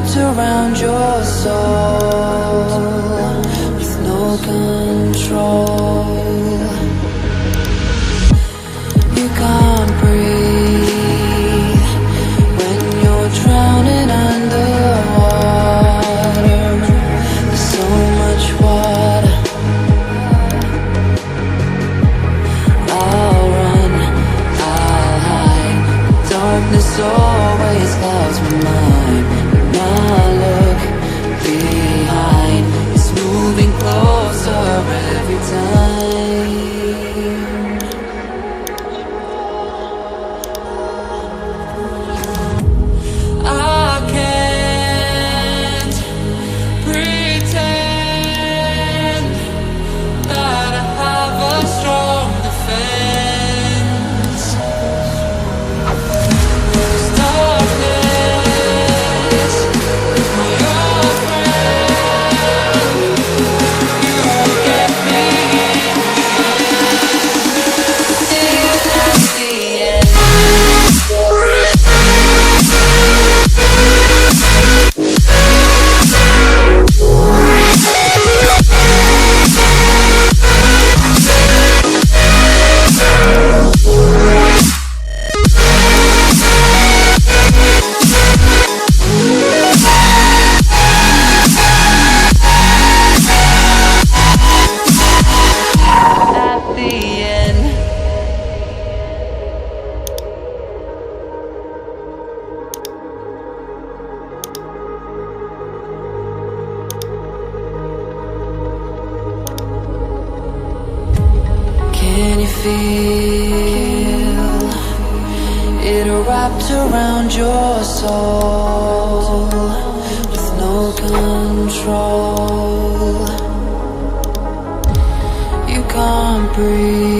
wrapped around your soul with no control. You can't breathe when you're drowning underwater. There's so much water. I'll run, I'll hide. Darkness always clouds my mind. When I look behind, it's moving closer every time. I can't pretend that I have a strong defense. There's darkness with my old friend. You won't get me at the end. At the end. Can you feel it wrapped around your soul with no control? You can't breathe